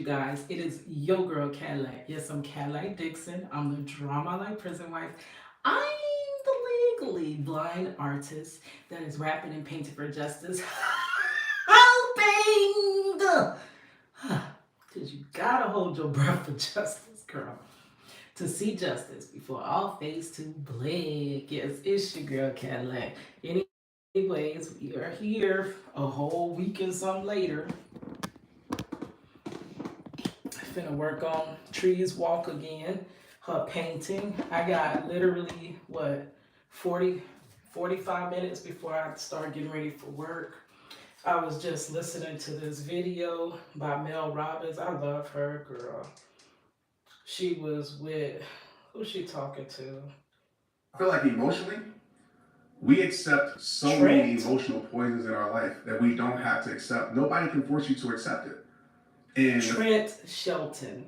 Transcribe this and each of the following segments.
guys? It is your girl Cadillac. Yes, I'm Cadillac Dixon. I'm the drama like prison wife. I'm the legally blind artist that is rapping and painting for justice. Hoping! Because you gotta hold your breath for justice, girl. To see justice before all face to black. Yes, it's your girl Cadillac. Anyways, we are here a whole week and some later. Finna work on Trees Walk again. Her painting. I got literally, 40, 45 minutes before I start getting ready for work. I was just listening to this video by Mel Robbins. I love her, girl. She was with, who's she talking to? I feel like emotionally, we accept so many emotional poisons in our life that we don't have to accept. Nobody can force you to accept it. And Trent Shelton.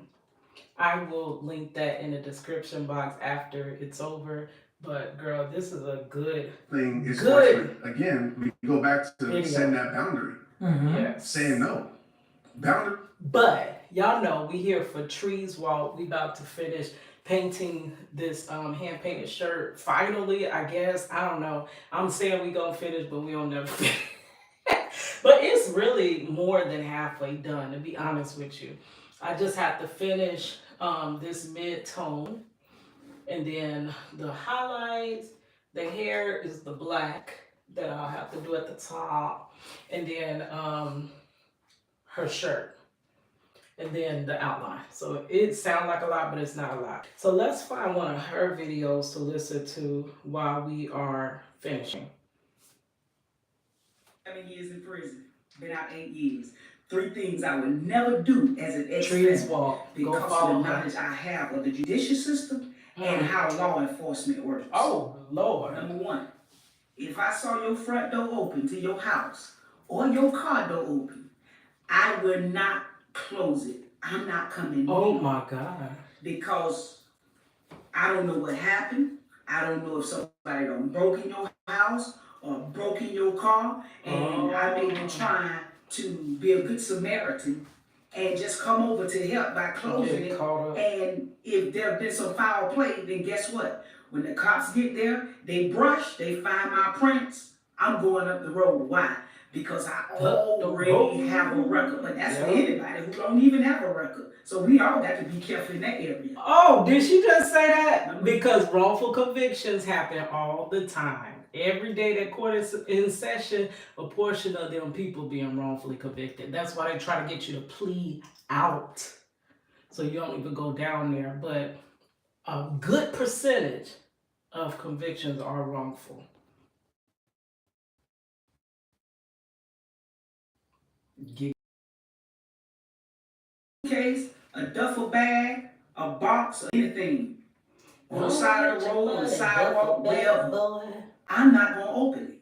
I will link that in the description box after it's over. But girl, this is a good thing. It's good. Again, we go back to video. Setting that boundary. Yes. Saying no. Boundary. But y'all know we here for Trees Walk. We about to finish painting this hand painted shirt. Finally, I guess. I don't know. I'm saying we gonna finish, but we don't never finish. But it's really more than halfway done, to be honest with you. I just have to finish this mid-tone. And then the highlights, the hair is the black that I'll have to do at the top. And then her shirt. And then the outline. So it sounds like a lot, but it's not a lot. So let's find one of her videos to listen to while we are finishing. 7 years in prison, been out 8 years. 3 things I would never do as an Trees Walk. because of the knowledge I have of the judicial system and how law enforcement works. Oh, Lord. Number 1, if I saw your front door open to your house or your car door open, I would not close it. I'm not coming in. Oh my God. Because I don't know what happened. I don't know if somebody done broke in your house or broke in your car, and I may be trying to be a good Samaritan and just come over to help by closing it. And if there have been some foul play, then guess what? When the cops get there, they brush, they find my prints, I'm going up the road. Why? Because I already have a record. But that's for anybody who don't even have a record. So we all got to be careful in that area. Oh, did she just say that? Because wrongful convictions happen all the time. Every day that court is in session, a portion of them people being wrongfully convicted. That's why they try to get you to plead out. So you don't even go down there. But a good percentage of convictions are wrongful. Case, a duffel bag, a box, or anything on the side of the road, on the sidewalk, wherever, I'm not going to open it.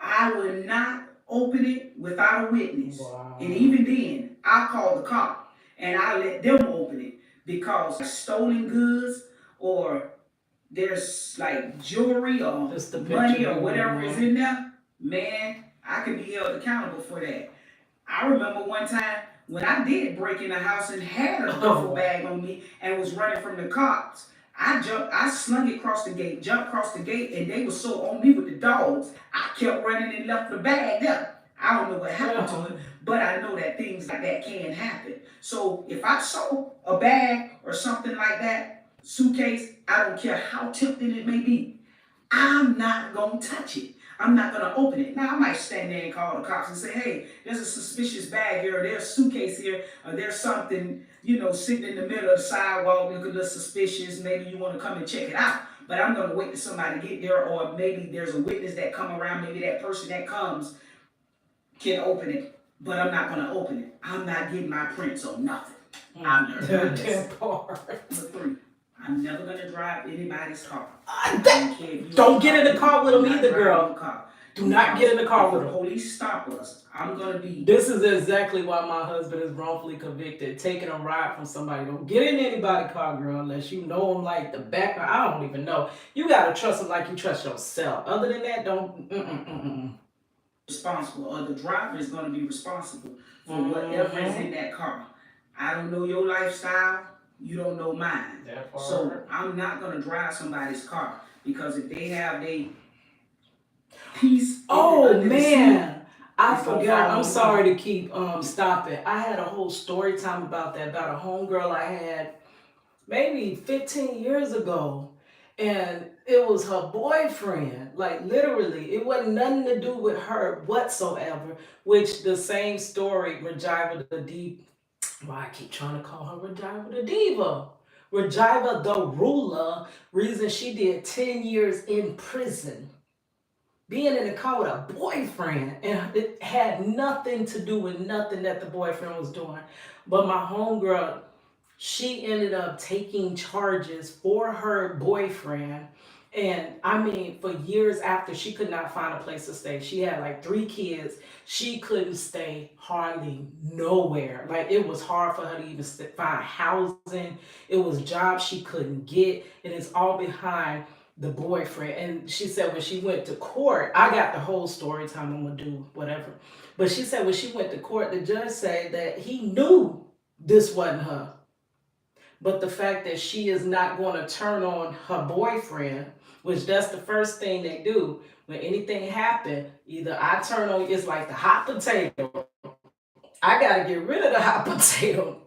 I will not open it without a witness. Wow. And even then, I call the cop and I let them open it, because stolen goods or there's like jewelry or money or whatever is in there, man, I can be held accountable for that. I remember one time when I did break in the house and had a duffel bag on me and was running from the cops. I slung it across the gate, jumped across the gate, and they were so on me with the dogs, I kept running and left the bag there. I don't know what happened to it, but I know that things like that can happen. So if I saw a bag or something like that, suitcase, I don't care how tempting it may be, I'm not going to touch it. I'm not going to open it. Now, I might stand there and call the cops and say, hey, there's a suspicious bag here, or there's a suitcase here, or there's something, sitting in the middle of the sidewalk, looking a little suspicious. Maybe you want to come and check it out. But I'm going to wait till somebody get there, or maybe there's a witness that come around. Maybe that person that comes can open it, but I'm not going to open it. I'm not getting my prints on nothing. I'm never going to. Number 3. I'm never going to drive anybody's car. Don't get in the car with them either, girl. Do not get in the car with them. If the police stop us, I'm going to be... This is exactly why my husband is wrongfully convicted. Taking a ride from somebody. Don't get in anybody's car, girl, unless you know them like the back. I don't even know. You got to trust them like you trust yourself. Other than that, don't... Responsible, or the driver is going to be responsible for whatever is in that car. I don't know your lifestyle. You don't know mine. That part. So I'm not gonna drive somebody's car because if they have their piece. Oh man, I It's gonna forgot. fall I'm on sorry to keep stopping. I had a whole story time about that, about a homegirl I had maybe 15 years ago. And it was her boyfriend. Like literally, it wasn't nothing to do with her whatsoever. Which the same story, Rajiva the Diva. Why I keep trying to call her Rajiva the Diva. Rajiva the ruler. Reason she did 10 years in prison being in the car with a boyfriend, and it had nothing to do with nothing that the boyfriend was doing. But my homegirl, she ended up taking charges for her boyfriend. And I mean, for years after, she could not find a place to stay. She had like 3 kids. She couldn't stay hardly nowhere. Like it was hard for her to even find housing. It was jobs she couldn't get. And it's all behind the boyfriend. And she said when she went to court, I got the whole story time, I'm gonna do whatever. But she said when she went to court, the judge said that he knew this wasn't her. But the fact that she is not going to turn on her boyfriend, which that's the first thing they do when anything happen, either I turn on, it's like the hot potato. I gotta get rid of the hot potato.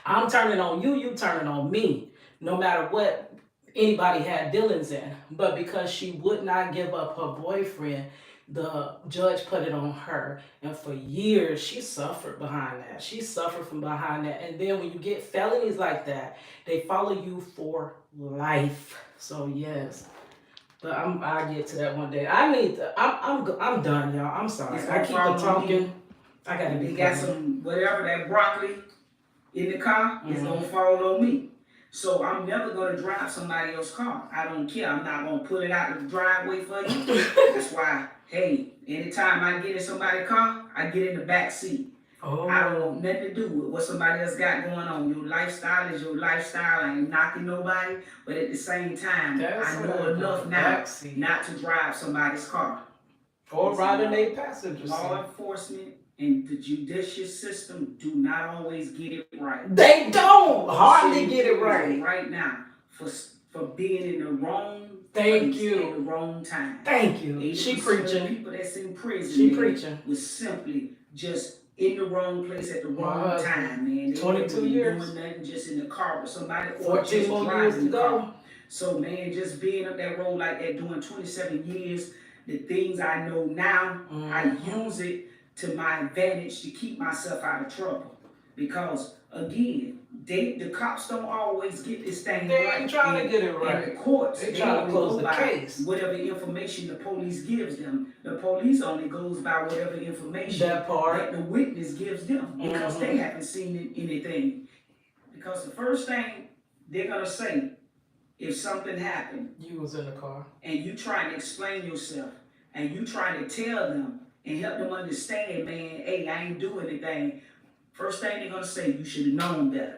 I'm turning on you, you turning on me, no matter what anybody had dealings in. But because she would not give up her boyfriend, the judge put it on her. And for years, she suffered behind that. She suffered from behind that. And then when you get felonies like that, they follow you for life. So yes. But I'll get to that one day. I'm done, y'all. I'm sorry. It's I gonna keep follow talking. me. I gotta If be they got quiet. some whatever that broccoli in the car, it's gonna fall on me. So I'm never gonna drive somebody else's car. I don't care. I'm not gonna put it out in the driveway for you. That's why, hey, anytime I get in somebody's car, I get in the back seat. Oh. I don't want nothing to do with what somebody else got going on. Your lifestyle is your lifestyle. I ain't knocking nobody, but at the same time, I know enough now not to drive somebody's car. Or ride in a passenger seat. Law enforcement and the judicial system do not always get it right. They don't hardly get it right. Right now for being in the wrong Thank place you. at the wrong time. Thank you. She 80% of preaching. people that's in prison, She man, preaching. was simply just in the wrong place at the wrong time, man. They 22 wasn't years. doing nothing, just in the car with somebody or 14 just more years driving to the go. car. So man, just being up that road like that, doing 27 years, the things I know now, I use it to my advantage to keep myself out of trouble. Because again, the cops don't always get this thing They right. ain't trying to get it right. And the courts, They trying to only close go the by case. whatever information the police gives them. The police only goes by whatever information That part. that the witness gives them because they haven't seen anything. Because the first thing they're gonna say, if something happened You was in the car. and you trying to explain yourself and you trying to tell them and help them understand, man, hey, I ain't doing anything. First thing they're gonna say, you should have known better.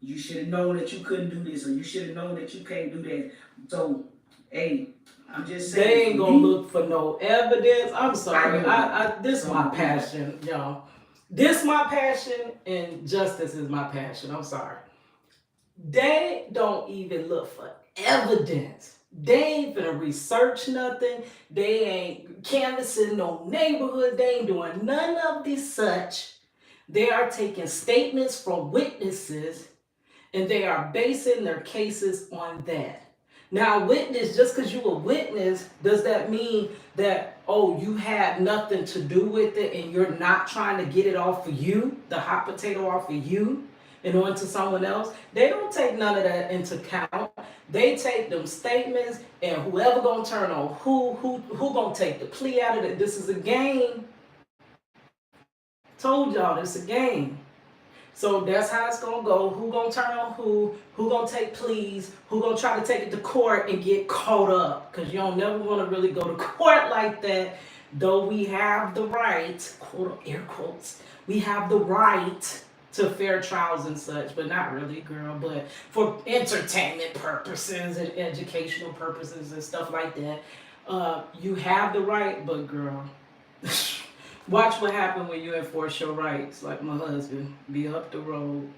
You should have known that you couldn't do this, or you should have known that you can't do that. So, hey, I'm just saying. They ain't gonna look for no evidence. I'm sorry. This So, my passion, y'all. This my passion, and justice is my passion. I'm sorry. They don't even look for evidence. They ain't gonna research nothing. They ain't canvassing no neighborhood. They ain't doing none of this such. They are taking statements from witnesses and they are basing their cases on that. Now, witness, just because you a witness, does that mean that, oh, you had nothing to do with it and you're not trying to get it off of you, the hot potato off of you, and onto someone else? They don't take none of that into account. They take them statements and whoever gonna turn on who gonna take the plea out of it. This is a game. Told y'all, it's a game. So that's how it's gonna go. Who gonna turn on who gonna take pleas, who gonna try to take it to court and get caught up. Cause you don't never wanna really go to court like that. Though we have the right, quote air quotes, we have the right to fair trials and such, but not really, girl, but for entertainment purposes and educational purposes and stuff like that. You have the right, but girl, Watch what happens when you enforce your rights, like my husband. Be up the road.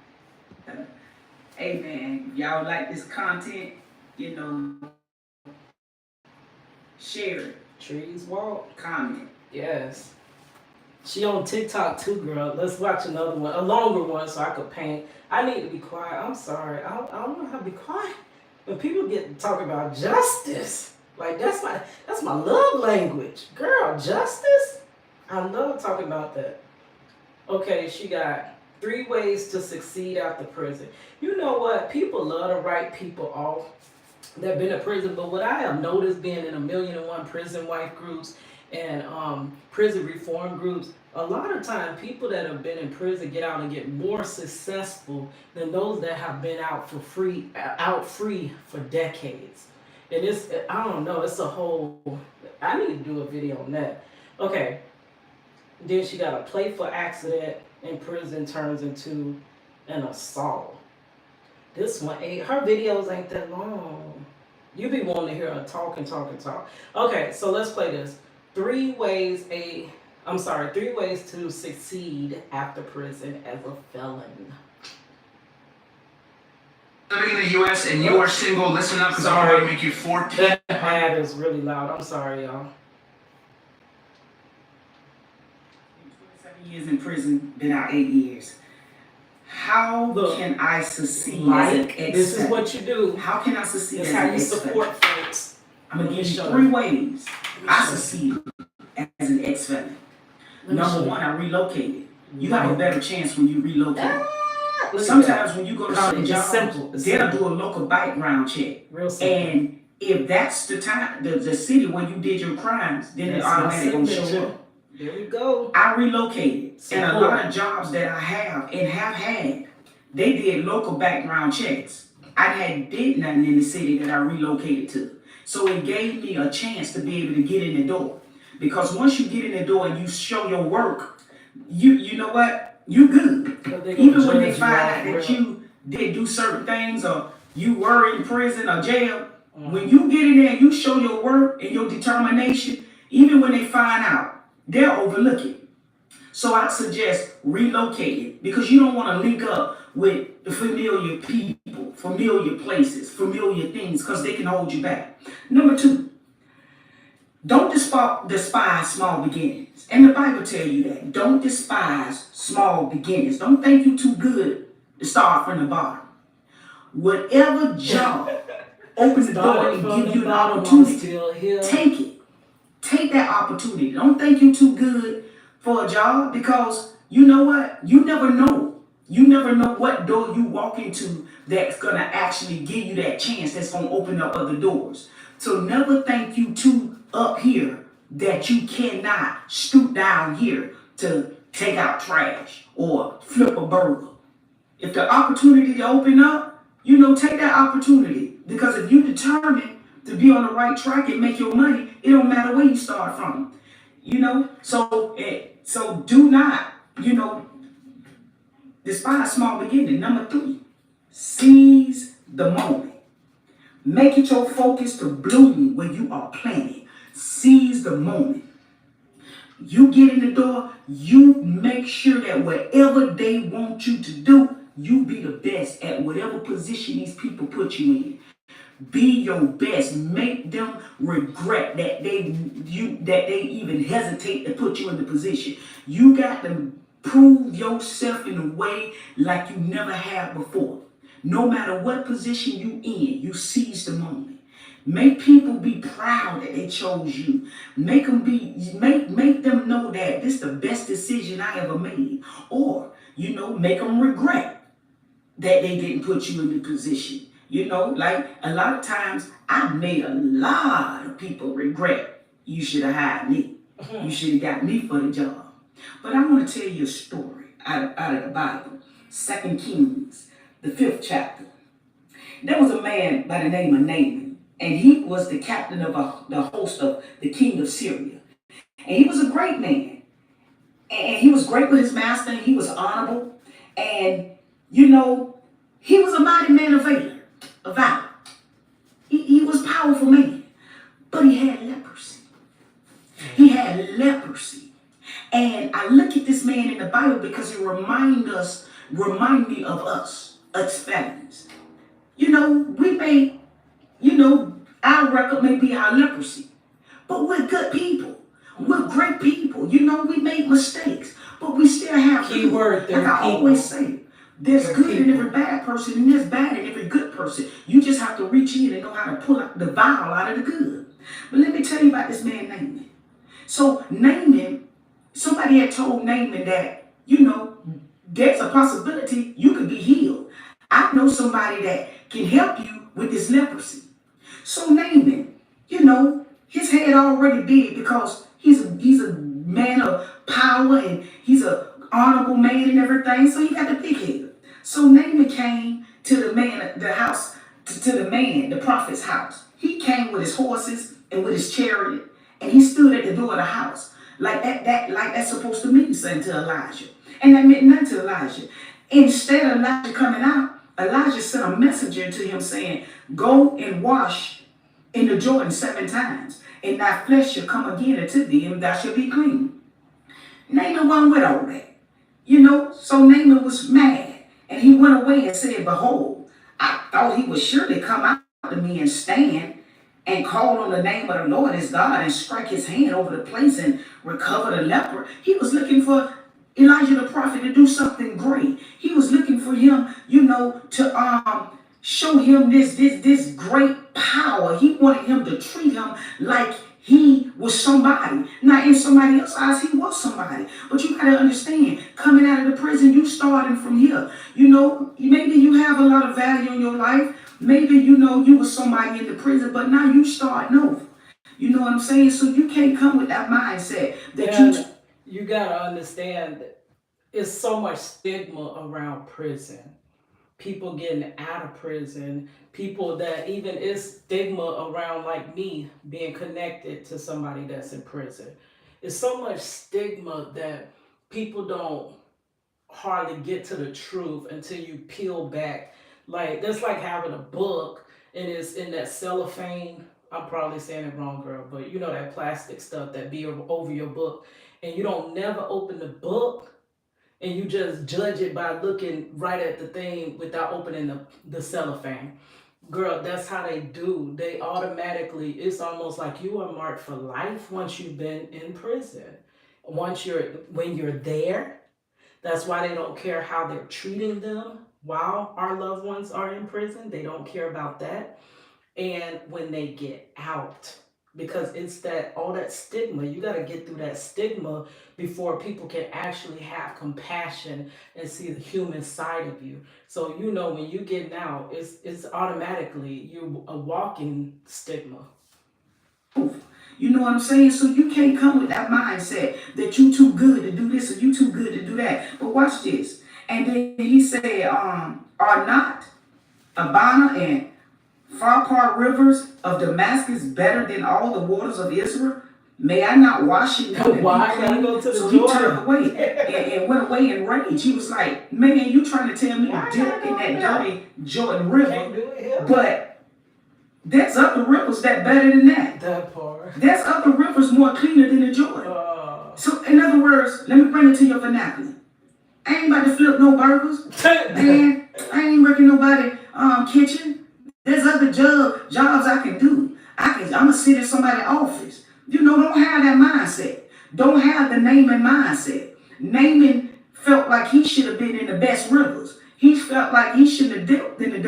Hey man, y'all like this content, you know, share it, Trees walk. comment. Yes. She on TikTok too, girl. Let's watch another one, a longer one, so I could paint. I need to be quiet. I'm sorry. I don't know how to be quiet. When people get to talk about justice, like that's my love language, girl. Justice. I love talking about that. Okay, she got 3 ways to succeed after prison. You know what? People love to write people off that been in prison, but what I have noticed being in 1,000,001 prison wife groups and prison reform groups, a lot of time people that have been in prison get out and get more successful than those that have been out free for decades. And it's, I don't know, it's a whole, I need to do a video on that. Okay, then she got a playful accident in prison turns into an assault. This one ain't, her videos ain't that long. You be wanting to hear her talk. Okay, so let's play this. 3 ways to succeed after prison as a felon. Living in the U.S. and you are single, listen up because I'm going to make you 14. That ad is really loud. I'm sorry, y'all. 27 years in prison, been out 8 years. How Look, can I succeed Like, as an this is ex-felon? what you do. How can I succeed That's as how an you ex-felon? support folks. I'm gonna give you Show 3 ways I succeeded as an ex-felon. Number 1, I relocated. You have a better chance when you relocate. Sometimes when you go to certain It's jobs, simple. It's they'll simple. do a local background check. Real simple. And if that's the time, the city where you did your crimes, then it That's my automatically gonna show signature. up. There we go. I relocated, and a Support. lot of jobs that I have and have had, they did local background checks. did nothing in the city that I relocated to. So it gave me a chance to be able to get in the door. Because once you get in the door and you show your work, you know what? You good. Even when they find out that you did do certain things or you were in prison or jail, when you get in there and you show your work and your determination, even when they find out, they'll overlook it. So I suggest relocating because you don't want to link up with the familiar people, familiar places, familiar things because they can hold you back. Number 2, don't despise small beginnings. And the Bible tells you that. Don't despise small beginnings. Don't think you're too good to start from the bottom. Whatever job opens the door and gives you an opportunity, take it. Take that opportunity. Don't think you're too good for a job because you know what? You never know. You never know what door you walk into that's going to actually give you that chance that's going to open up other doors. So never think you too up here that you cannot stoop down here to take out trash or flip a burger. If the opportunity to open up, take that opportunity. Because if you're determined to be on the right track and make your money, it don't matter where you start from. So do not, despise small beginning. Number 3, seize the moment. Make it your focus to bloom when you are planting. Seize the moment. You get in the door, you make sure that whatever they want you to do, you be the best at whatever position these people put you in. Be your best. Make them regret that they even hesitate to put you in the position. You got to prove yourself in a way like you never have before. No matter what position you in, you seize the moment. Make people be proud that they chose you. Make them know that this is the best decision I ever made. Or, make them regret that they didn't put you in the position. Like a lot of times I've made a lot of people regret you should have hired me. You should have got me for the job. But I want to tell you a story out of the Bible. 2 Kings, the 5th chapter. There was a man by the name of Naaman, and he was the captain of the host of the king of Syria. And he was a great man. And he was great with his master, and he was honorable. And, he was a mighty man of valor. He was a powerful man, but he had leprosy. He had leprosy. And I look at this man in the Bible because it remind me of us felons. You know, we may, our record may be our leprosy, but we're good people. We're great people. You know, we make mistakes, but we still have Key word there, like I people. always say, there's They're good in people. every bad person, and there's bad in every good person. You just have to reach in and know how to pull out the vile out of the good. But let me tell you about this man Naaman. So Naaman, somebody had told Naaman that, there's a possibility you could be healed. I know somebody that can help you with this leprosy. So Naaman, his head already big because he's a man of power and he's a honorable man and everything. So he got the big head. So Naaman came to the man, the house, to the man, the prophet's house. He came with his horses and with his chariot, and he stood at the door of the house. Like that's supposed to mean something to Elijah. And that meant nothing to Elijah. Instead of Elijah coming out, Elijah sent a messenger to him saying, go and wash in the Jordan 7 times, and thy flesh shall come again unto thee, and thou shalt be clean. Naaman went with all that. So Naaman was mad, and he went away and said, behold, I thought he would surely come out to me and stand and call on the name of the Lord his God and strike his hand over the place and recover the leper. He was looking for Elijah the prophet to do something great. He was looking for him, to show him this great power. He wanted him to treat him like he was somebody. Now, in somebody else's eyes, he was somebody. But you got to understand, coming out of the prison, you starting from here. Maybe you have a lot of value in your life. Maybe, you were somebody in the prison, but now you starting over. You know what I'm saying? So you can't come with that mindset that you got to understand that it's so much stigma around prison. People getting out of prison, people that even is stigma around like me being connected to somebody that's in prison. It's so much stigma that people don't hardly get to the truth until you peel back. Like, that's like having a book and it's in that cellophane. I'm probably saying it wrong, girl, but that plastic stuff that be over your book, and you don't never open the book, and you just judge it by looking right at the thing without opening the cellophane. Girl, that's how they do. They automatically, it's almost like you are marked for life once you've been in prison. When you're there, that's why they don't care how they're treating them while our loved ones are in prison. They don't care about that. And when they get out, because it's all that stigma. You got to get through that stigma before people can actually have compassion and see the human side of you. So, when you get out, it's automatically you're a walking stigma. You know what I'm saying? So you can't come with that mindset that you too good to do this or you too good to do that. But watch this. And then he said, are not Abana and Pharpar rivers of Damascus better than all the waters of Israel? May I not wash in them? Why I gotta go to the So Jordan? he turned away and went away in rage. He was like, man, you trying to tell me to dip in that dirty Jordan River? Can't do it here. But there's other rivers that better than that. That part. There's other rivers more cleaner than the Jordan. So in other words, let me bring it to your vernacular. I ain't about to flip no burgers. Man, I ain't working nobody kitchen. There's other jobs I can do. I'm gonna sit in somebody's office. Don't have that mindset. Don't have the Naaman mindset. Naaman felt like he should have been in the best rivers. He felt like he shouldn't have dipped in the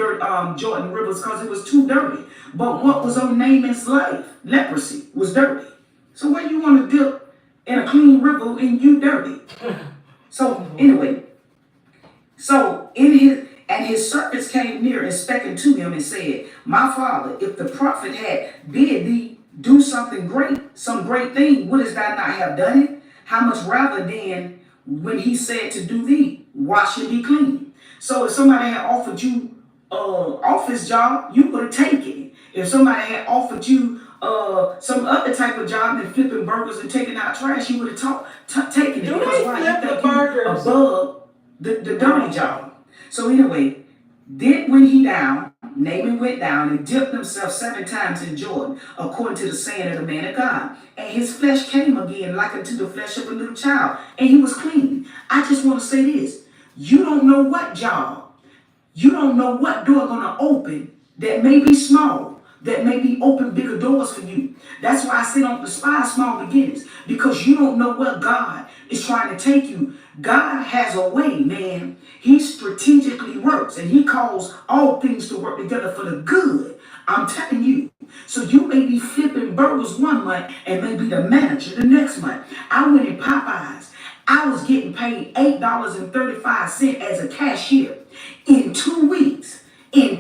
Jordan rivers because it was too dirty. But what was on Naaman's life? Leprosy was dirty. So why you want to dip in a clean river and you dirty? So anyway, his servants came near and spake unto him and said, my father, if the prophet had bid thee do something great, some great thing, wouldst thou not have done it? How much rather then when he said to do thee, wash and be clean? So if somebody had offered you office job, you would have taken it. If somebody had offered you some other type of job than flipping burgers and taking out trash, you would have taken it. Do Because they why? flip You the think burgers? above the dirty job. So anyway, Then when he down, Naaman went down and dipped himself 7 times in Jordan, according to the saying of the man of God. And his flesh came again like unto the flesh of a little child, and he was clean. I just want to say this. You don't know what job, you don't know what door gonna open that may be small, that may be open bigger doors for you. That's why I say don't despise small beginnings, because you don't know where God is trying to take you. God has a way, man. He strategically works, and he calls all things to work together for the good. I'm telling you. So you may be flipping burgers one month and may be the manager the next month. I went in Popeyes. I was getting paid $8.35 as a cashier. In 2 weeks, the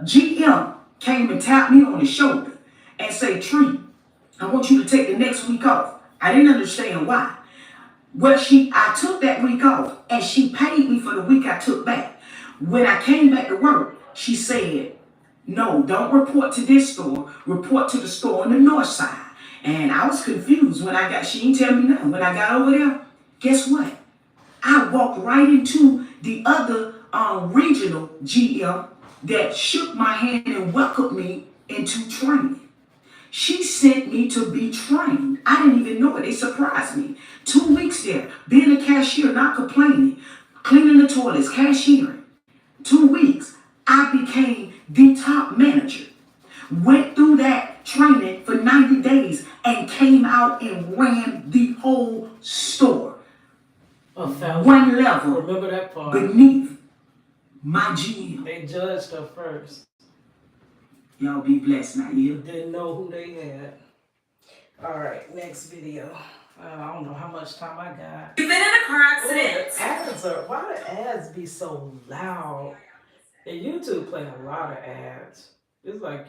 GM came and tapped me on the shoulder and said, Tree, I want you to take the next week off. I didn't understand why. I took that week off and she paid me for the week I took back. When I came back to work, she said, no, don't report to this store, report to the store on the north side. And I was confused she didn't tell me nothing. When I got over there, guess what? I walked right into the other regional GM that shook my hand and welcomed me into training. She sent me to be trained. I didn't even know it. They surprised me. 2 weeks there, being a cashier, not complaining, cleaning the toilets, cashiering. 2 weeks, I became the top manager. Went through that training for 90 days and came out and ran the whole store. 1 level Remember that part. beneath my GM. They judged her first. Y'all be blessed now, yeah? Didn't know who they had. All right, next video. I don't know how much time I got. You've been in a car accident. Why the ads be so loud? And YouTube play a lot of ads. It's like,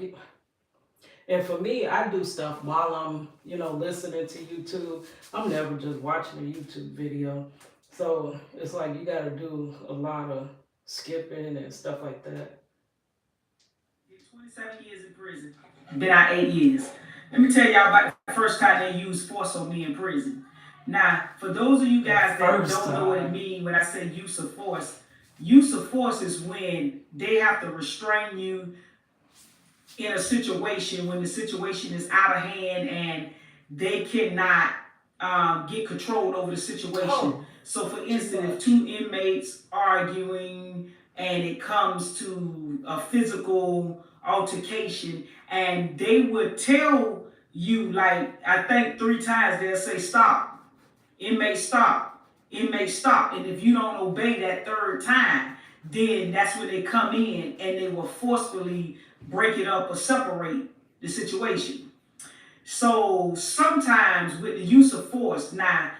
and for me, I do stuff while I'm, listening to YouTube. I'm never just watching a YouTube video. So it's like you got to do a lot of skipping and stuff like that. 27 years in prison. Been out 8 years. Let me tell y'all about the first time they used force on me in prison. Now, for those of you guys that don't know what it means when I say use of force is when they have to restrain you in a situation when the situation is out of hand and they cannot get control over the situation. Oh. So, for instance, if 2 inmates arguing and it comes to a physical altercation, and they would tell you, like, I think 3 times they'll say stop, inmate stop, inmate stop, and if you don't obey that 3rd time, then that's when they come in and they will forcefully break it up or separate the situation. So sometimes with the use of force, now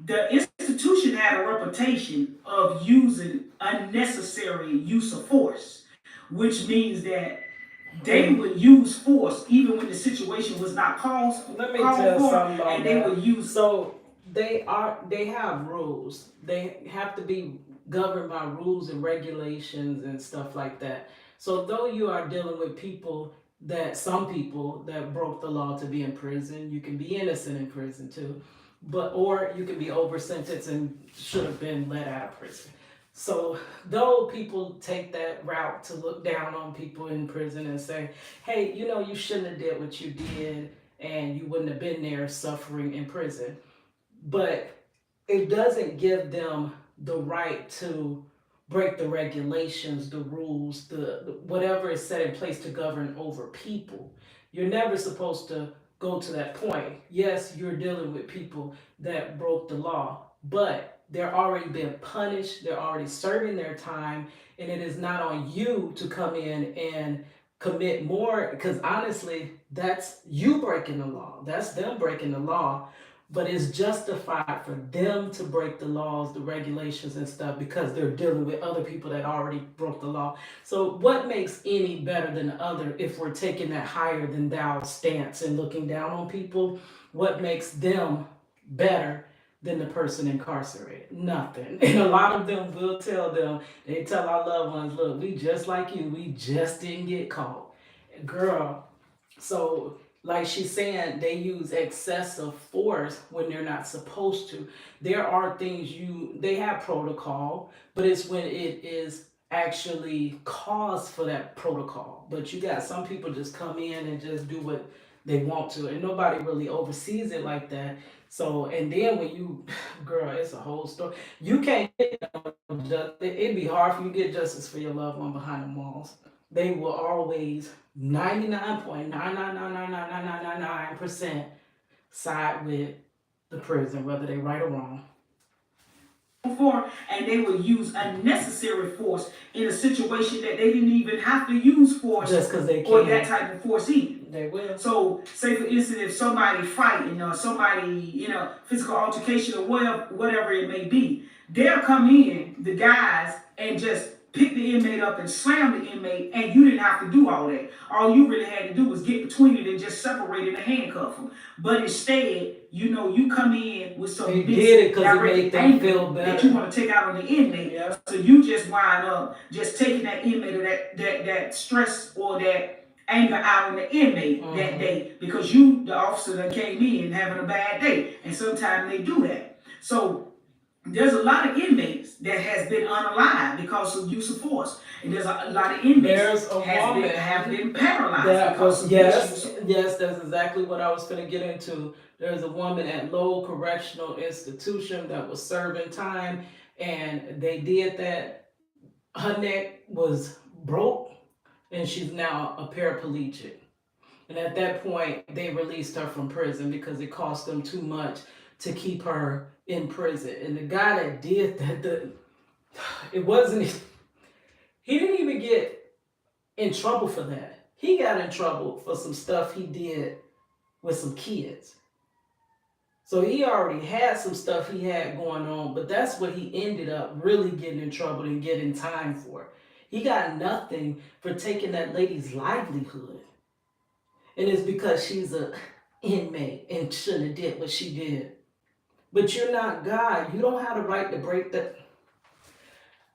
the institution had a reputation of using unnecessary use of force, which means that they would use force even when the situation was not called for. Let me tell for, something about and they that. would use. So they have rules. They have to be governed by rules and regulations and stuff like that. So though you are dealing with some people that broke the law to be in prison, you can be innocent in prison too, or you can be over sentenced and should have been let out of prison. So though people take that route to look down on people in prison and say, hey, you shouldn't have did what you did and you wouldn't have been there suffering in prison. But it doesn't give them the right to break the regulations, the rules, the whatever is set in place to govern over people. You're never supposed to go to that point. Yes, you're dealing with people that broke the law, but they're already being punished, they're already serving their time, and it is not on you to come in and commit more, because honestly, that's you breaking the law. That's them breaking the law. But it's justified for them to break the laws, the regulations and stuff, because they're dealing with other people that already broke the law. So what makes any better than the other if we're taking that higher than thou stance and looking down on people? What makes them better than the person incarcerated? Nothing. And a lot of them will tell them, they tell our loved ones, look, we just like you, we just didn't get caught. Girl, so like she's saying, they use excessive force when they're not supposed to. There are things they have protocol, but it's when it is actually cause for that protocol. But you got some people just come in and just do what they want to, and nobody really oversees it like that. So, and then when you, girl, it's a whole story. You can't get no justice. It'd be hard for you to get justice for your loved one behind the walls. They will always 99.9999999% side with the prison, whether they right or wrong. For, and they will use unnecessary force in a situation that they didn't even have to use force Just because they or that can. type of force either. They will. So, say for instance, if somebody fighting or somebody, physical altercation or whatever it may be, they'll come in, the guys, and just pick the inmate up and slam the inmate, and you didn't have to do all that. All you really had to do was get between it and just separate it and handcuff them. But instead, you come in with some They did it because it made them anger feel better. that you want to take out on the inmate. Yeah. So you just wind up just taking that inmate or that stress or that anger out on the inmate that day because the officer that came in having a bad day. And sometimes they do that. So there's a lot of inmates that has been unalive because of use of force. And there's a lot of inmates have been paralyzed because of yes, use of yes, that's exactly what I was going to get into. There's a woman at Lowell Correctional Institution that was serving time, and they did that. Her neck was broke, and she's now a paraplegic. And at that point, they released her from prison because it cost them too much to keep her in prison. And the guy that did that, he didn't even get in trouble for that. He got in trouble for some stuff he did with some kids. So he already had some stuff he had going on, but that's what he ended up really getting in trouble and getting time for. He got nothing for taking that lady's livelihood. And it's because she's an inmate and shouldn't have did what she did. But you're not God. You don't have the right to break that.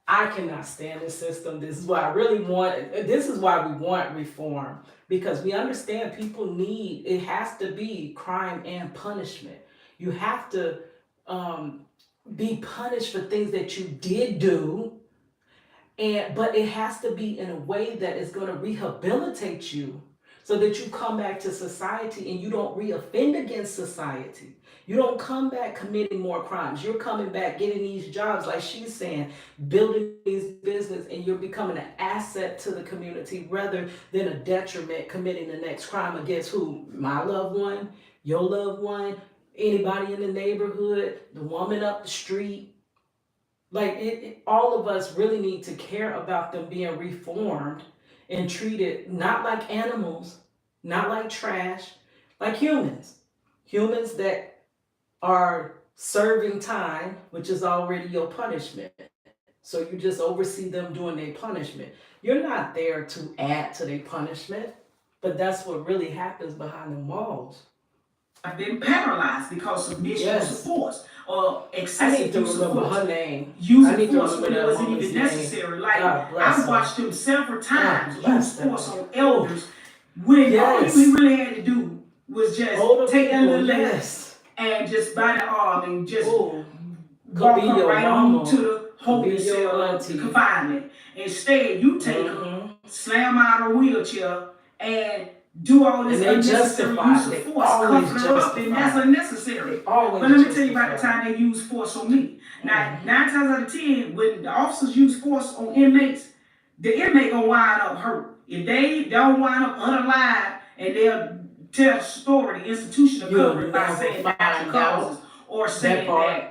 I cannot stand this system. This is why we want reform. Because we understand it has to be crime and punishment. You have to be punished for things that you did do. But it has to be in a way that is going to rehabilitate you so that you come back to society and you don't reoffend against society. You don't come back committing more crimes. You're coming back getting these jobs, like she's saying, building these business, and you're becoming an asset to the community rather than a detriment, committing the next crime against who? My loved one, your loved one, anybody in the neighborhood, the woman up the street. Like all of us really need to care about them being reformed and treated not like animals, not like trash, like humans. Humans that are serving time, which is already your punishment. So you just oversee them doing their punishment. You're not there to add to their punishment, but that's what really happens behind the walls. I've been paralyzed because of misuse of force or I excessive need to use of remember force. her name. Using force when it wasn't even name. necessary. Like, God bless I've her. watched him several times God bless use them. force on elders when Yes. all he really had to do was just Older take that people, little lady yes. and just by the arm and just Ooh. walk Could be her your right mama. on to the holding Could be your cell auntie. confinement. Instead, you take her, Mhm. slam her out of her wheelchair, and do all this And they unnecessary justify use it. of They force, always cuffing her up, and justify that's it. unnecessary. Always But let me tell you about the justify. time they use force on me. Now, Mhm. 9 times out of 10, when the officers use force on inmates, the inmate gonna wind up hurt. If they don't wind up unalive, and they'll tell the story, the institution will cover it by never saying find natural out causes or saying part. that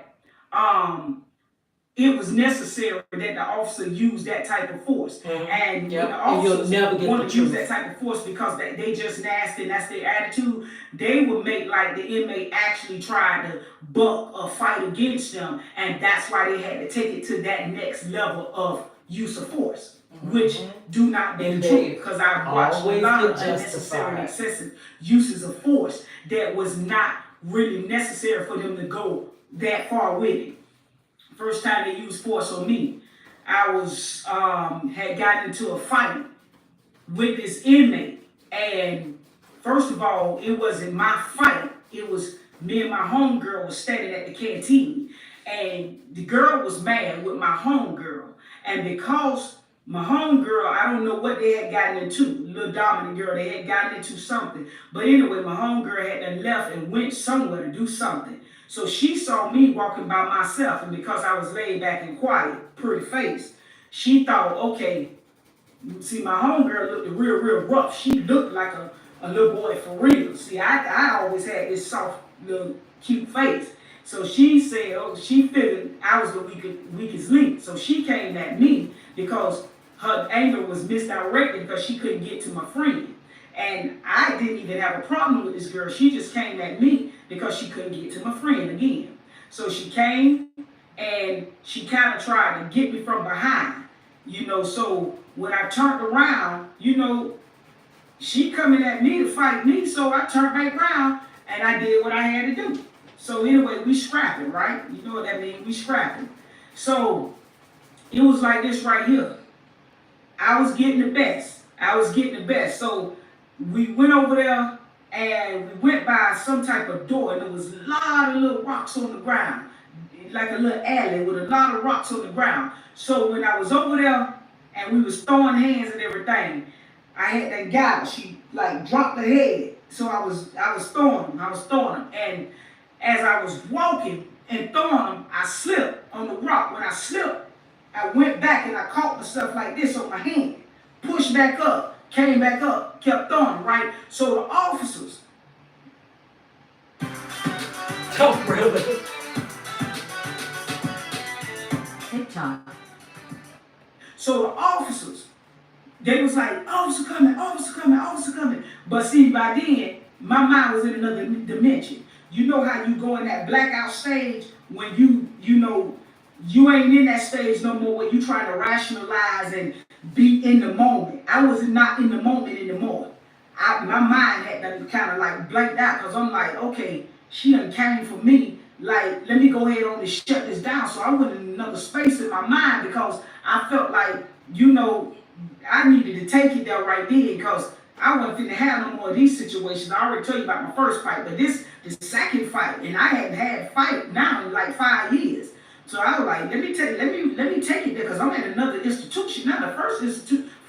it was necessary that the officer use that type of force. Mhm. And Yep. when the And you'll officers never get want the to use truth. that type of force because they just nasty and that's their attitude, they would make like the inmate actually try to buck or fight against them, and that's why they had to take it to that next level of use of force, which do not be And the they truth, because I've watched a always lot get of unnecessary and justified. excessive uses of force that was not really necessary for them to go that far with it. First time they used force on me, I was had gotten into a fight with this inmate, and first of all, it wasn't my fight. It was me and my homegirl was standing at the canteen. And the girl was mad with my homegirl. And because my homegirl, I don't know what they had gotten into, little dominant girl, they had gotten into something. But anyway, my homegirl had done left and went somewhere to do something. So she saw me walking by myself, and because I was laid back and quiet, pretty face, she thought, okay, see, my homegirl looked real rough. She looked like a little boy for real. See, I always had this soft, little cute face. So she said, oh, she figured I was the weakest link. So she came at me because her anger was misdirected because she couldn't get to my friend. And I didn't even have a problem with this girl. She just came at me because she couldn't get to my friend again. So she came and she kind of tried to get me from behind, you know. So when I turned around, you know, she coming at me to fight me. So I turned back around and I did what I had to do. So anyway, we scrapping, right? You know what that means, we scrapping. So it was like this right here. I was getting the best. So we went over there and we went by some type of door, and there was a lot of little rocks on the ground, like a little alley with a lot of rocks on the ground. So when I was over there and we was throwing hands and everything, I had that guy, she like dropped her head. So I was throwing them. And as I was walking and throwing them, I slipped on the rock. When I slipped, I went back and I caught myself like this on my hand, pushed back up, came back up, kept throwing, right? So the officers. Don't really. TikTok. So the officers, they was like, officer coming. But see, by then, my mind was in another dimension. You know how you go in that blackout stage when you know, you ain't in that stage no more, where you trying to rationalize and be in the moment. I was not in the moment anymore. My mind had done kind of like blanked out, because I'm like, okay, she done came for me. Like, let me go ahead on and shut this down. So I went in another space in my mind, because I felt like, you know, I needed to take it there right then, because I wasn't finna have no more of these situations. I already told you about my first fight, but this the second fight, and I hadn't had a fight now in like 5 years. So I was like, let me take it there, because I'm at another institution. Now the first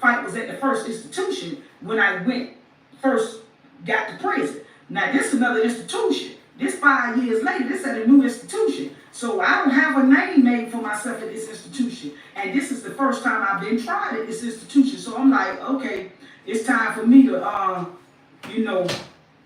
fight was at the first institution when I first got to prison. Now this is another institution. This 5 years later, this at a new institution. So I don't have a name made for myself at this institution. And this is the first time I've been tried at this institution. So I'm like, okay, it's time for me to, you know,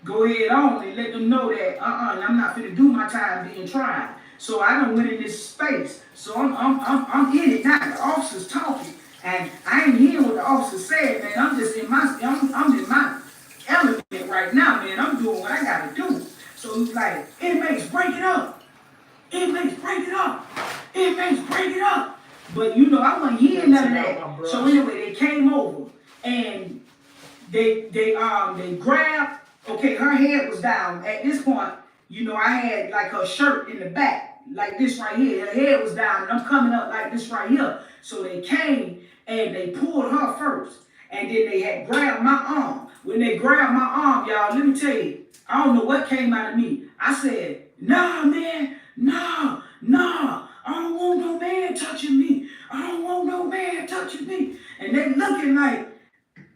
go ahead on and let them know that, I'm not finna do my time being tried. So I done went in this space. So I'm in it now. The officer's talking, and I ain't hearing what the officer said, man. I'm just in my, I'm in my element right now, man. I'm doing what I gotta do. So he's like, inmates, break it up. Inmates, break it up. Inmates, break it up. But you know, I wasn't hearing none of that. So anyway, they came over and they grabbed. Okay, her head was down. At this point, you know, I had like her shirt in the back, like this right here. Her head was down, and I'm coming up like this right here. So they came and they pulled her first, and then they had grabbed my arm. When they grabbed my arm, y'all, let me tell you, I don't know what came out of me. I said, nah, man, nah, I don't want no man touching me. I don't want no man touching me. And they looking like,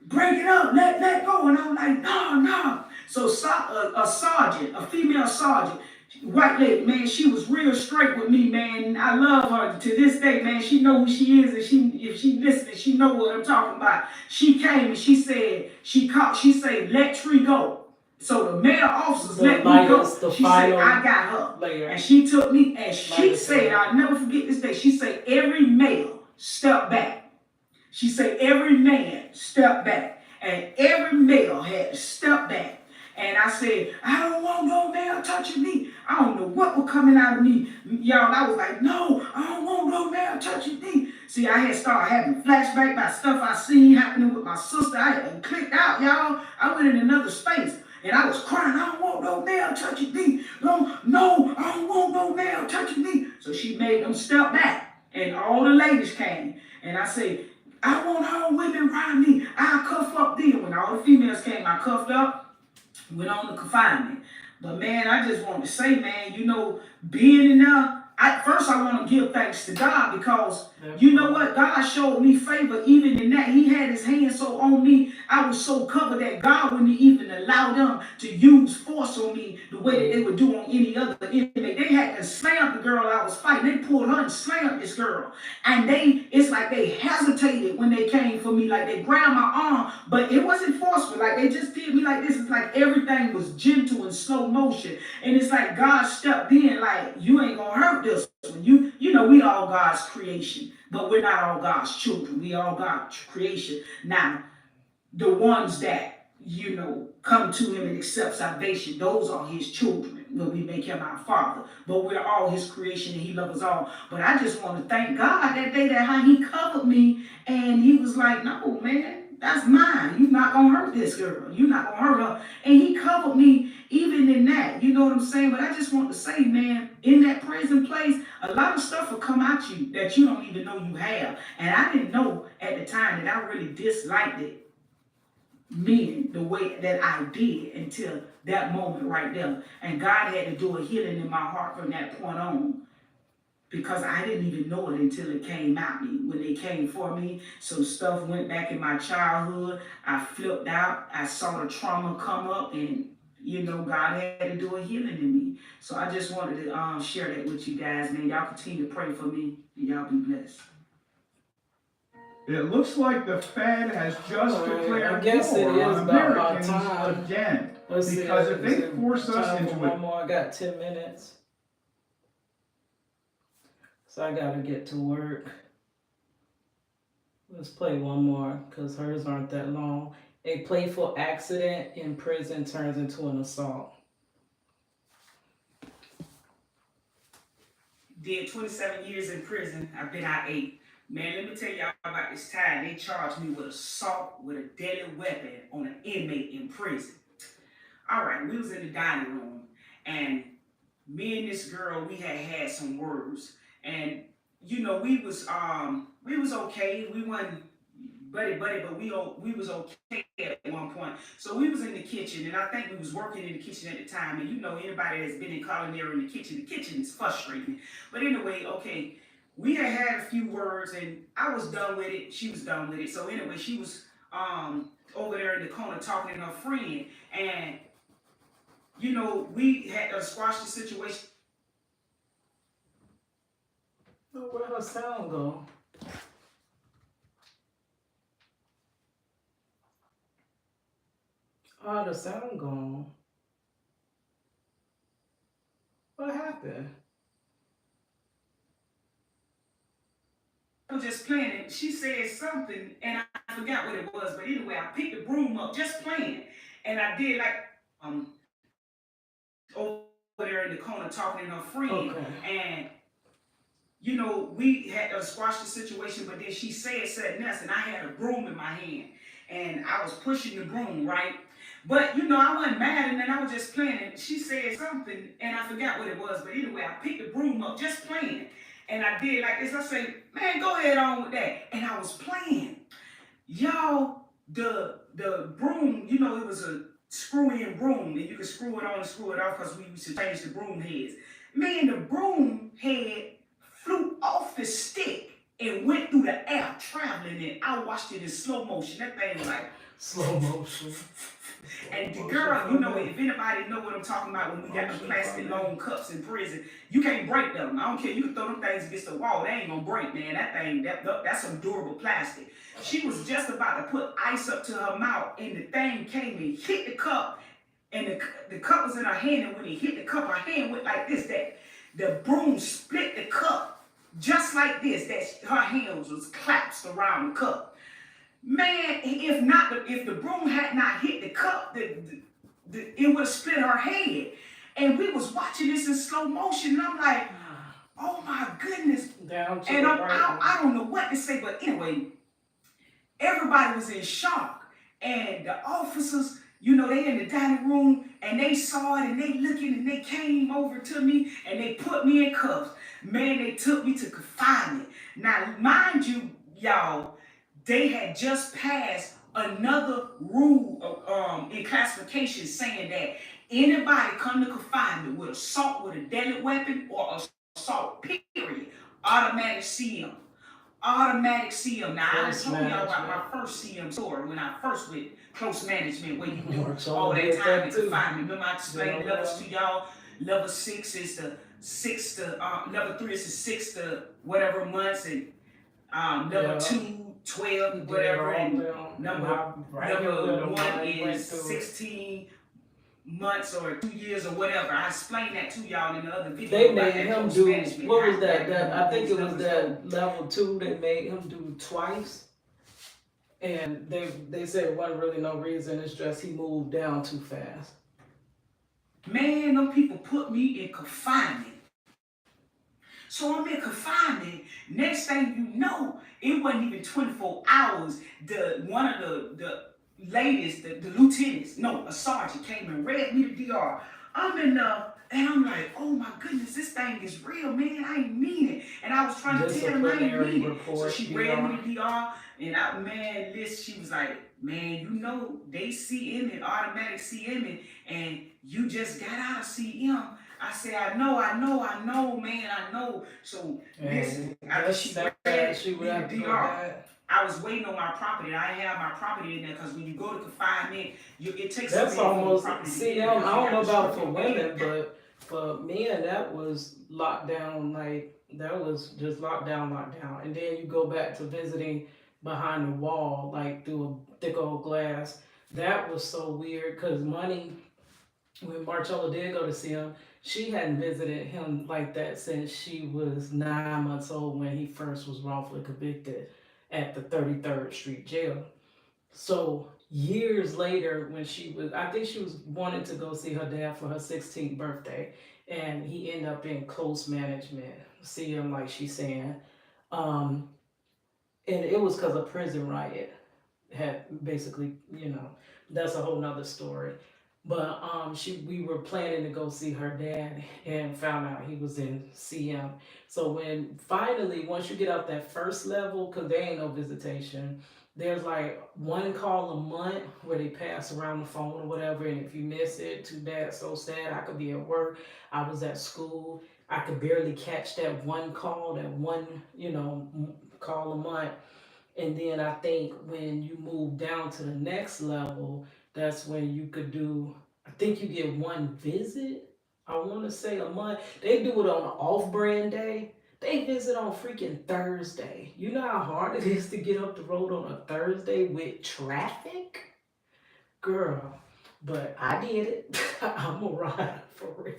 break it up, let go. And I'm like, nah. So a sergeant, a female sergeant, white lady, man, she was real straight with me, man. I love her to this day, man. She know who she is, and if she listening, she know what I'm talking about. She came and she said, she said, let Tree go. So the male officers let me go. She said, I got her. Later. And she took me, and she said, I'll never forget this day. She said, every male step back. She said, every man step back. And every male had to step back. And I said, I don't want no male touching me. I don't know what was coming out of me. Y'all, I was like, no, I don't want no male touching me. See, I had started having flashbacks about stuff I seen happening with my sister. I had clicked out, y'all. I went in another space. And I was crying, I don't want no male touching me. No, I don't want no male touching me. So she made them step back. And all the ladies came. And I said, I want all women around me. I cuff up them. When all the females came, I cuffed up. went on to confinement. But man, I just want to say, man, being in there, first I want to give thanks to God because you know what? God showed me favor even in that. He had his hand so on me. I was so covered that God wouldn't even allow them to use force on me the way that they would do on any other inmate. They had to slam the girl I was fighting. They pulled her and slammed this girl. And it's like they hesitated when they came for me. Like they grabbed my arm, but it wasn't forceful. Like they just did me like this. It's like everything was gentle and slow motion. And it's like God stepped in like, you ain't gonna hurt this one. You know, we all God's creation, but we're not all God's children. We all God's creation. Now, the ones that, come to him and accept salvation, those are his children when we make him our father. But we're all his creation and he loves us all. But I just want to thank God that day that how he covered me and he was like, no, man, that's mine. You're not going to hurt this girl. You're not going to hurt her. And he covered me even in that. You know what I'm saying? But I just want to say, man, in that prison place, a lot of stuff will come at you that you don't even know you have. And I didn't know at the time that I really disliked it. Men the way that I did until that moment right there. And God had to do a healing in my heart from that point on. Because I didn't even know it until it came at me. When they came for me, some stuff went back in my childhood. I flipped out. I saw the trauma come up and, God had to do a healing in me. So I just wanted to share that with you guys, man. Y'all continue to pray for me and y'all be blessed. It looks like the Fed has just declared I guess it war is on about my Americans time. again. Let's see, Because if they is it force us time into for one more. I got 10 minutes. So I gotta get to work. Let's play one more because hers aren't that long. A playful accident in prison turns into an assault. Did 27 years in prison. I've been out 8. Man, let me tell y'all about this time. They charged me with assault with a deadly weapon on an inmate in prison. All right, we was in the dining room, and me and this girl, we had some words, and we was okay. We wasn't buddy, but we was okay at one point. So we was in the kitchen, and I think we was working in the kitchen at the time. And anybody that's been in culinary in the kitchen is frustrating. But anyway, okay. We had a few words and I was done with it. She was done with it. So anyway, she was over there in the corner talking to her friend. And, we had to squash the situation. Oh, where'd her sound go? Oh, the sound gone. What happened? I was just playing it. She said something and I forgot what it was. But anyway, I picked the broom up just playing. And I did like over there in the corner talking to her friend. Okay. And we had to squash the situation, but then she said something else, and I had a broom in my hand, and I was pushing the broom, right? But I wasn't mad, and then I was just playing, and she said something, and I forgot what it was, but anyway, I picked the broom up just playing, and I did like this. I said, man, go ahead on with that, and I was playing. Y'all, the broom, it was a screw-in broom, and you could screw it on and screw it off because we used to change the broom heads. Man, the broom head flew off the stick and went through the air traveling, and I watched it in slow motion. That thing was like slow motion. And the girl, if anybody know what I'm talking about when we got the plastic long cups in prison, you can't break them. I don't care. You can throw them things against the wall. They ain't gonna break, man. That thing, that's some durable plastic. She was just about to put ice up to her mouth, and the thing came and hit the cup, and the cup was in her hand, and when it hit the cup, her hand went like this, that the broom split the cup just like this, that her hands was clasped around the cup. Man, if the broom had not hit the cup, it would have split her head. And we was watching this in slow motion, and I'm like, oh my goodness. Down to and the right. I don't know what to say, but anyway, everybody was in shock. And the officers, they in the dining room, and they saw it, and they looking, and they came over to me, and they put me in cuffs. Man, they took me to confinement. Now, mind you, y'all, they had just passed another rule in classification saying that anybody come to confinement with assault with a deadly weapon or assault, period, automatic CM. Automatic CM. Now, I told y'all about my first CM story when I first went close management, where you do all that time in confinement. Remember, I explained levels to y'all. Level 6 is the 6 to, level 3 is the 6 to whatever months, and level 2, 12, whatever, and number 1 is 16 months or 2 years or whatever. I explained that to y'all in the other video. They made him do, what was that? I think it was that level 2, they made him do twice. And they said it wasn't really no reason, it's just he moved down too fast. Man, them people put me in confinement. So I'm in confinement. Next thing you know, it wasn't even 24 hours. One of the ladies, the lieutenants, no, a sergeant came and read me the DR. I'm in and I'm like, oh my goodness, this thing is real, man. I ain't mean it. And I was trying to tell them I ain't mean it. So she read me the DR, and she was like, man, you know, they CM and automatic CM and you just got out of CM. I said, I know, man, I know. So listen, after she read the DR, I was waiting on my property. I have my property in there because when you go to confinement, it takes. That's almost CM. I don't know about for women, but for men, that was locked down. Like that was just lockdown. And then you go back to visiting behind the wall, like through a thick old glass. That was so weird because Money, when Marcella did go to see him, she hadn't visited him like that since she was 9 months old when he first was wrongfully convicted at the 33rd Street Jail. So years later, when I think she was wanting to go see her dad for her 16th birthday, and he ended up in close management, see him like she's saying. And it was because of prison riot. Had basically, that's a whole nother story. But we were planning to go see her dad and found out he was in CM. So when finally, once you get out that first level, because there ain't no visitation, there's like one call a month where they pass around the phone or whatever. And if you miss it, too bad, so sad. I could be at work. I was at school. I could barely catch that one call, call a month. And then I think when you move down to the next level, that's when you could do, I think you get one visit, I want to say a month. They do it on an off-brand day. They visit on freaking Thursday. You know how hard it is to get up the road on a Thursday with traffic? Girl, but I did it. I'm a rider, for real.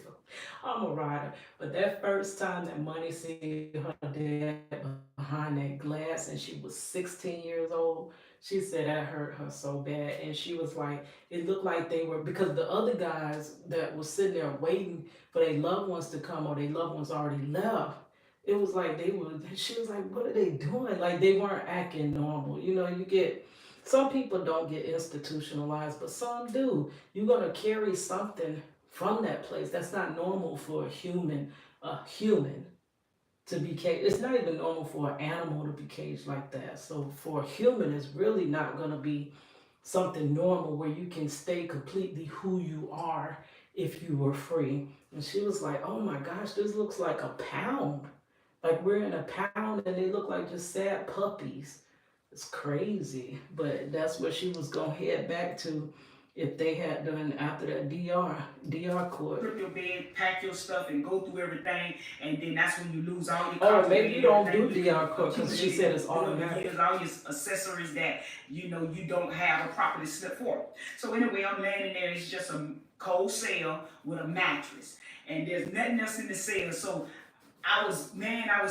I'm a rider. But that first time that Money seen her dad behind that glass and she was 16 years old, she said that hurt her so bad. And she was like, it looked like they were, because the other guys that was sitting there waiting for their loved ones to come or their loved ones already left, it was like she was like, what are they doing? Like they weren't acting normal. Some people don't get institutionalized, but some do. You're going to carry something from that place. That's not normal for a human to be caged. It's not even normal for an animal to be caged like that. So for a human, it's really not going to be something normal where you can stay completely who you are if you were free. And she was like, oh my gosh, this looks like a pound. Like we're in a pound and they look like just sad puppies. It's crazy. But that's what she was going to head back to if they had done after that DR court. Put your bed, pack your stuff, and go through everything, and then that's when you lose all your. Oh, maybe you don't do DR court because she said it's automatic. All your accessories that you don't have a properly slept for. So anyway, I'm laying in there. It's just a cold cell with a mattress, and there's nothing else in the cell. So I was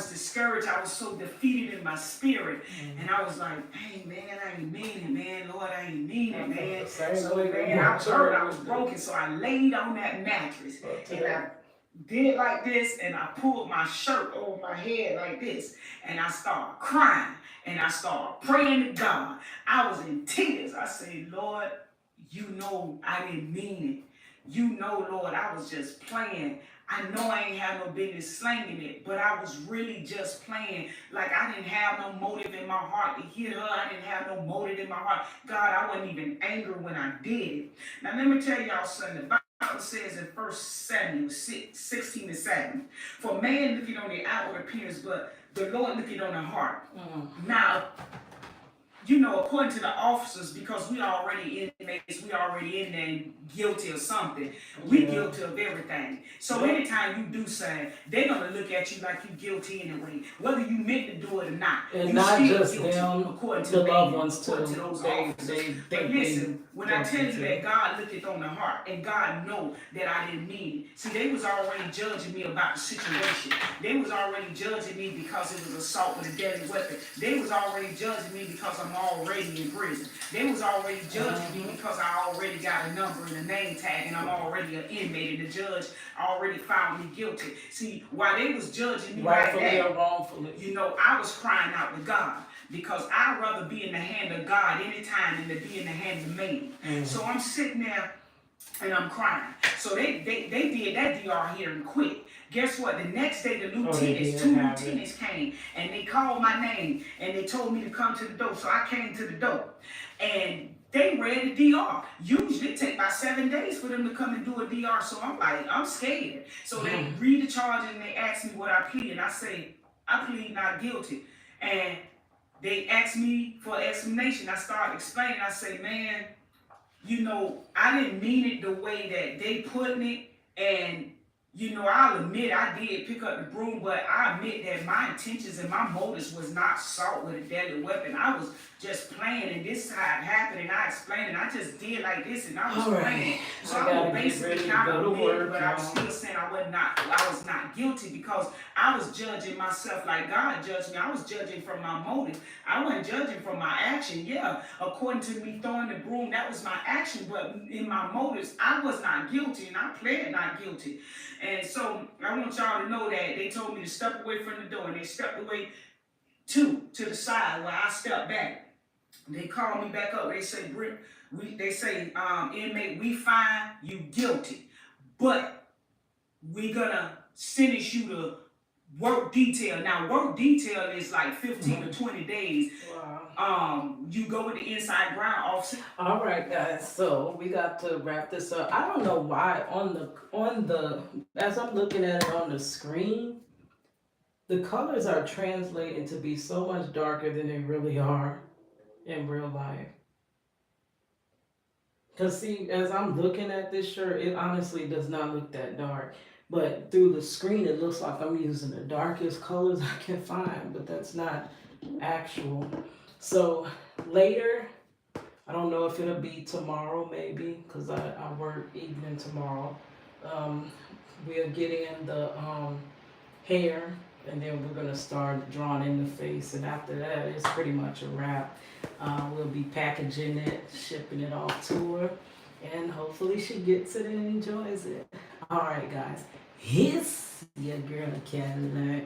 discouraged. I was so defeated in my spirit. And I was like, hey, man, I ain't mean it, man. Lord, I ain't mean it, man. So, man, I was hurt. I was broken. So I laid on that mattress. And I did like this. And I pulled my shirt over my head like this. And I started crying. And I started praying to God. I was in tears. I said, Lord, I didn't mean it. Lord, I was just playing. I know I ain't have no business slanging it, but I was really just playing. Like I didn't have no motive in my heart to hit her. I didn't have no motive in my heart. God, I wasn't even angry when I did it. Now let me tell y'all something. The Bible says in 1 Samuel 16:7, for man looketh on the outward appearance, but the Lord looketh on the heart. Now, you know, according to the officers, because we already inmates, we already in there and guilty of something. We guilty of everything. So anytime you do something, they're gonna look at you like you guilty anyway, whether you meant to do it or not. And you not still just guilty, them, according to the man, loved ones too. according to those They officers. But think listen, when I tell you too. that God looketh on the heart and God know that I didn't mean it. See, they was already judging me about the situation. They was already judging me because it was assault with a deadly weapon. They was already judging me because I'm already in prison. They was already judging me because I already got a number and a name tag and I'm already an inmate and the judge already found me guilty. See, while they was judging me Rightfully like or that, wrongfully. you know, I was crying out to God because I'd rather be in the hand of God anytime than to be in the hand of man. So I'm sitting there and I'm crying. So they did that DR hearing quick. Guess what? The next day, the lieutenants, two lieutenants came and they called my name and they told me to come to the door. So I came to the door and they read the DR. Usually it take about 7 days for them to come and do a DR. So I'm like, I'm scared. So they read the charge and they ask me what I plead. And I say, I plead not guilty. And they asked me for an explanation. I started explaining. I say, man, you know, I didn't mean it the way that they put it. And, you know, I'll admit I did pick up the broom, but I admit that my intentions and my motives was not assault with a deadly weapon. I was just playing, and this is how it happened, and I explained it. I just did like this, and I was playing. So I was basically kind of admit, but I was still saying I was not guilty because I was judging myself like God judged me. I was judging from my motive. I wasn't judging from my action. Yeah, according to me throwing the broom, that was my action, but in my motives, I was not guilty, and I pled not guilty. And so I want y'all to know that they told me to step away from the door, and they stepped away to the side where I stepped back. They called me back up. They say, inmate, we find you guilty, but we gonna sentence you to work detail. Now, work detail is like 15 to 20 days. Wow. You go with the inside ground officer. All right, guys. So we got to wrap this up. I don't know why on the as I'm looking at it on the screen, the colors are translating to be so much darker than they really are in real life. Because see, as I'm looking at this shirt, it honestly does not look that dark. But through the screen, it looks like I'm using the darkest colors I can find, but that's not actual. So later, I don't know if it'll be tomorrow maybe, because I work evening tomorrow. We'll get in the hair, and then we're going to start drawing in the face. And after that, it's pretty much a wrap. We'll be packaging it, shipping it off to her, and hopefully she gets it and enjoys it. All right, guys. Here's your girl Cadillac.